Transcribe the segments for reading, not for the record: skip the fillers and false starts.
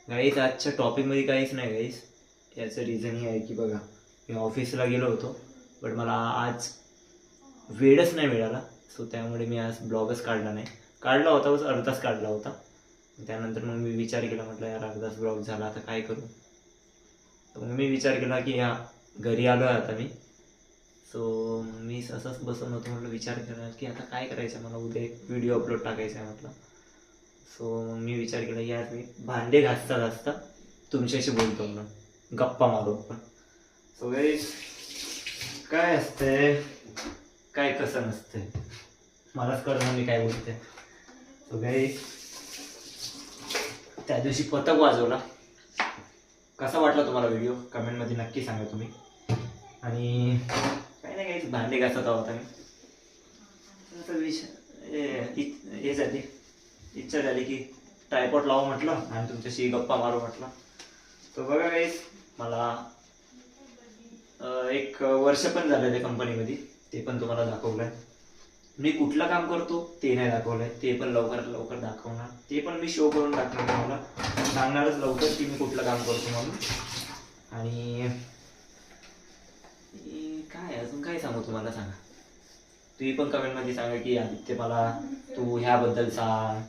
Guys आजच्या टॉपिकमध्ये काहीच नाही गाईज. याचं रिझन हे आहे की बघा, मी ऑफिसला गेलो होतो बट मला आज वेळच नाही मिळाला. सो त्यामुळे मी आज ब्लॉगच काढला नाही. काढला होता बस अर्धाच काढला होता. त्यानंतर मग मी विचार केला, म्हटलं यार अर्धाच ब्लॉग झाला, आता काय करू. तर मग मी विचार केला की घरी आलो आहे आता मी. सो मी असंच बसून होतो, म्हटलं विचार केला की आता काय करायचं, मला उद्या एक व्हिडिओ अपलोड टाकायचा आहे म्हटलं. सो मग मी विचार केला की यार मी भांडे घासता घासता तुमच्याशी बोलतो म्हणून गप्पा मारू आपण. सो गाईस काय असते काय कसं नसते मलाच कळलं मी काय बोलते. सो गाईस त्या दिवशी पतंग वाजवला, कसा वाटला तुम्हाला व्हिडिओ कमेंटमध्ये नक्की सांगा तुम्ही. आणि काही नाही काही भांडे घासत आहोत आम्ही. विषय हे झाली, इच्छा झाली की ट्रायपॉड लावू म्हटलं आणि तुमच्याशी गप्पा मारू म्हटलं. तर बघा गाईस मला एक वर्ष पण झालं त्या कंपनीमध्ये, ते पण तुम्हाला दाखवलंय. मी कुठलं काम करतो ते नाही दाखवलंय, ते पण लवकरात लवकर दाखवणार. ते पण मी शो करून टाकणार, तुम्हाला सांगणारच लवकर की मी कुठलं काम करतो म्हणून. आणि काय अजून काय सांगू तुम्हाला, सांगा तुम्ही पण कमेंटमध्ये सांगा की आदित्य मला तू ह्याबद्दल सांग,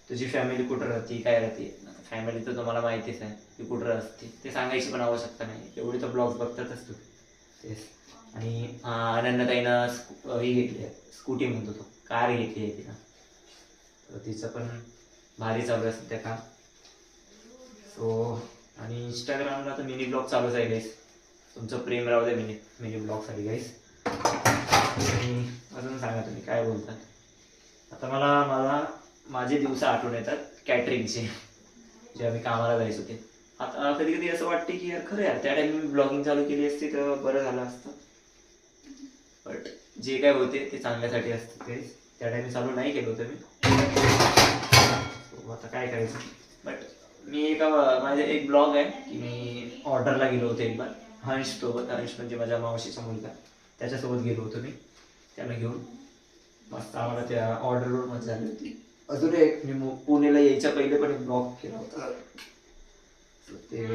तुझी फॅमिली कुठं राहते काय राहते. फॅमिली तर तुम्हाला माहितीच आहे की कुठं असते, ते सांगायची पण आवश्यकता नाही, एवढी तर ब्लॉग्स बघतातच तुम्ही. तेच. आणि अनन्याताईनं ही घेतली आहे स्कूटी, म्हणतो तो कार घेतली आहे तिनं, तर तिचं पण भारी चालू आहे सध्या काम. सो आणि इंस्टाग्रामला तर मिनी ब्लॉग चालूच आहे गाईस, तुमचं प्रेम राहू द्या मिनी ब्लॉगसाठी गाईस. आणि अजून सांगा तुम्ही काय बोलतात. आता मला माझे दिवस आठवण येतात कॅटरिंगचे, जे आम्ही कामाला जायचो ते. आता कधी कधी असं वाटते की यार खरं यार त्या टाइम मी ब्लॉगिंग चालू केली असती तर बरं झालं असतं. बट जे काय होते ते चांगल्यासाठी असतं, ते त्या टाइम चालू नाही केलं होतं मी. आता काय करायचं. बट मी माझे एक ब्लॉग आहे की मी ऑर्डरला गेलो होतो एक बार हंशसोबत. हंश म्हणजे माझ्या मावशीचा मुलगा, त्याच्यासोबत गेलो होतो मी त्याला घेऊन. मस्त आम्हाला त्या ऑर्डरवर मजा झाली होती. अजून एक मी पुण्याला यायच्या पहिले पण एक ब्लॉग केला होता ते.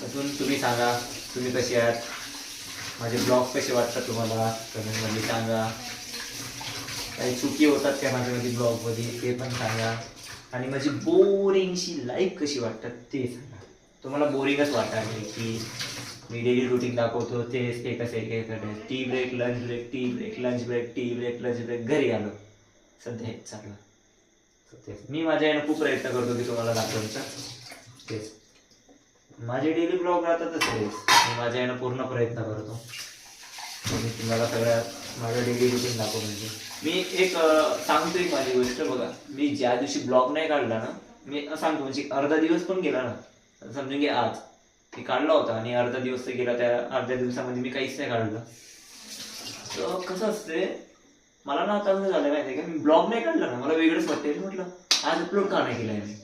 अजून तुम्ही सांगा तुम्ही कसे आहात, माझे ब्लॉग कसे वाटतात तुम्हाला कमेंटमध्ये सांगा. काही चुकी होतात त्या माझ्यामध्ये ब्लॉगमध्ये ते पण सांगा. आणि माझी बोरिंगशी लाईफ कशी वाटतात ते सांगा. तुम्हाला बोरिंगच वाटणार की मी डेली रुटीन दाखवतो तेच एकच एक tea break lunch break tea break lunch break tea break lunch break, घरी आलो सध्या हेच चालू आहे. तेच मी माझ्या यानं खूप प्रयत्न करतो की तुम्हाला दाखवायचा. तेच माझे डेली ब्लॉग राहतातच तेच, मी माझ्या यानं पूर्ण प्रयत्न करतो मी तुम्हाला सगळ्या माझं डेली रुटीन दाखव. म्हणजे मी एक सांगतो एक माझी गोष्ट बघा, मी ज्या दिवशी ब्लॉग नाही काढला ना, मी सांगतो म्हणजे अर्धा दिवस पण गेला ना, समजून घे आज मी काढला होता आणि अर्धा दिवस तर गेला, त्या अर्ध्या दिवसामध्ये मी काहीच नाही काढलं. तर कसं असते मला ना आता असं झालं माहिती आहे का, मी ब्लॉग नाही काढला ना मला वेगळंच वाटते. म्हटलं आज अपलोड का नाही केलंय मी,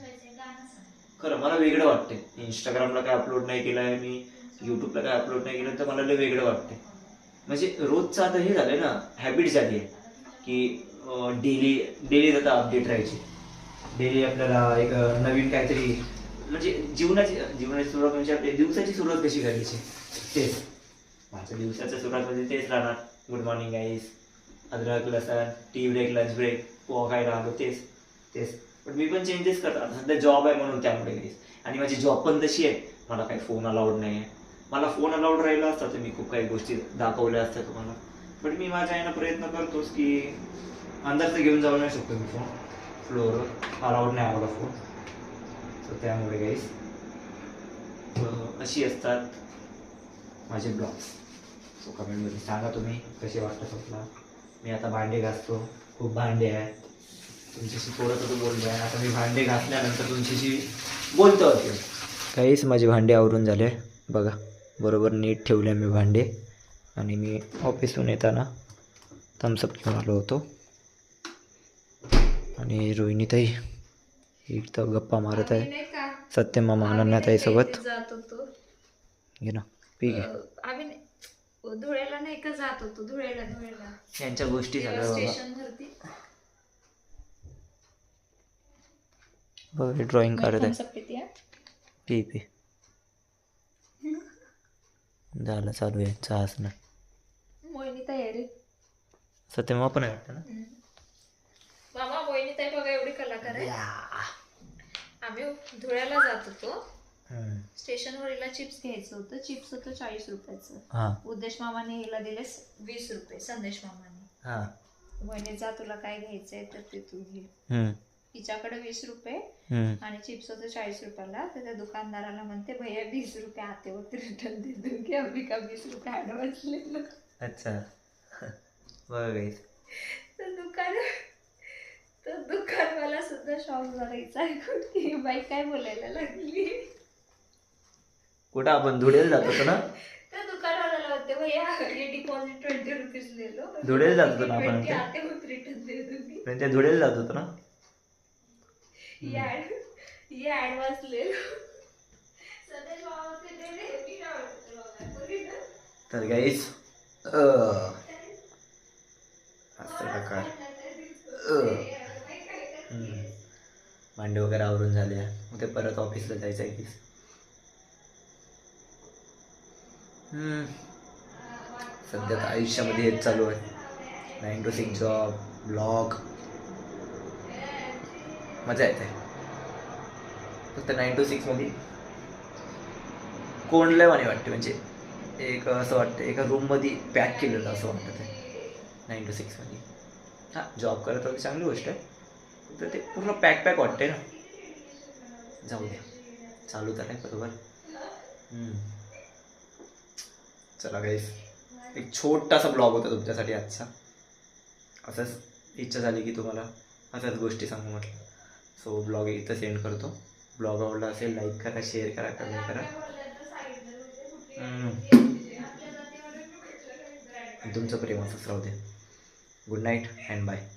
खरं मला वेगळं वाटते. इंस्टाग्रामला काय अपलोड नाही केलंय मी, युट्यूबला काय अपलोड नाही केलं तर मला लय वेगळं वाटते. म्हणजे रोजचं आता हे झालंय ना, हॅबिट झाली आहे की डेली आता अपडेट राहायची. डेली आपल्याला एक नवीन काहीतरी म्हणजे जीवनाची सुरुवात म्हणजे आपल्या दिवसाची सुरुवात कशी करायची तेच. माझ्या दिवसाच्या सुरुवातमध्ये तेच राहणार, गुड मॉर्निंग गाईस, अद्रक लसण tea break lunch break poha खायला आलो तेच तेच. पण मी पण चेंजेस करतात सध्या जॉब आहे म्हणून त्यामुळे गाईस. आणि माझी जॉब पण तशी आहे, मला काही फोन अलाउड नाही आहे. मला फोन अलाउड राहिला असता तर मी खूप काही गोष्टी दाखवल्या असत्या तुम्हाला. बट मी माझ्या यानं प्रयत्न करतोच की अंदर तर घेऊन जाऊ नाही शकतो मी फोन, फ्लोअरवर अलाउड नाही आम्हाला फोन. तर त्यामुळे गाईस अशी असतात माझे ब्लॉग्स. सो कमेंटमध्ये सांगा तुम्ही कसे वाटतात आपला. मी आता भांडे घासतो, खूप भांडे आहेत, तुमच्याशी थोडं थोडं बोललो आहे. आता मी भांडे घासल्यानंतर तुमच्याशी बोलतो होते. काहीच माझे भांडे आवरून झाले बघा, बरोबर नीट ठेवले मी भांडे. आणि मी ऑफिसहून येताना थम्सअप घेऊन आलो होतो. आणि रोहिणीताई इथं गप्पा मारत आहे सत्यम मामा अनन्याताईसोबत. घे ना पी घे. आम्ही धुळ्याला नाही का जात होतो, धुळ्याला यांच्या गोष्टी सगळ्या बाबा. स्टेशन वरती बघ ड्रॉइंग करत आहे. पिती पी पी झालं चालू आहे चहाच ना. मोहिनी तयारी सत्यमा पण आहे वाटतं ना. मामा मोहिनी ताई बघा एवढी कलाकार आहे. आम्ही धुळ्याला जात होतो. स्टेशनवर हिला चिप्स घ्यायचं होतं. चिप्स होतं 40 रुपयाचं. उद्देश मामाने हिला दिले 20 रुपये. संदेश मामाने म्हणे जा तुला काय घ्यायचंय तर ते तू घे. हिच्याकडे 20 रुपये आणि चिप्स होतं 40 रुपयाला. तर त्या दुकानदाराला म्हणते भैया 20 रुपये आते वरती रिटर्न दे दूंगी. आम्ही का 20 रुपये ऍडव्हान्स लिहिलं. अच्छा बघ तर दुकानवाला सुद्धा शॉक झाला ऐकून की बाई काय बोलायला लागली. कुठं आपण धुळेला जात होतो ना. तर दुकानवाल्याला होते भैया ये डिपॉझिट 20 रुपीज ले लो. धुळेला जात होतो ना आपण. आते वरती रिटर्न दे दूंगी. त्या धुळेला जात होतो ना. ये ऍडव्हान्स ले लो. संदेश मामा से दे दे की काय होतं. तर गाईस असं प्रकार भांडे वगैरे आवरून झाले. उद्या परत ऑफिसला जायचं आहे की. सध्या तर आयुष्यामध्ये हेच चालू आहे. 9 to 6 जॉब, ब्लॉग. मजा येते. फक्त 9 to 6 मध्ये कोंडलंय म्हणे वाटते. म्हणजे एक असं वाटतं एका रूममध्ये पॅक केलेलं असं वाटतं ते 9 to 6 मध्ये. हां जॉब करत होती चांगली गोष्ट आहे. तर ते पूर्ण पॅक वाटते ना. जाऊ द्या चालू तर आहे बरोबर. चला गाईस एक छोटासा ब्लॉग होता तुमच्यासाठी आजचा. असंच इच्छा झाली की तुम्हाला अशाच गोष्टी सांगू म्हटलं. सो ब्लॉग इथं सेंड करतो. ब्लॉग आवडला असेल लाईक करा, शेअर करा, कमेंट करा. तुमचं प्रेम असंच राहू दे. Good night and bye.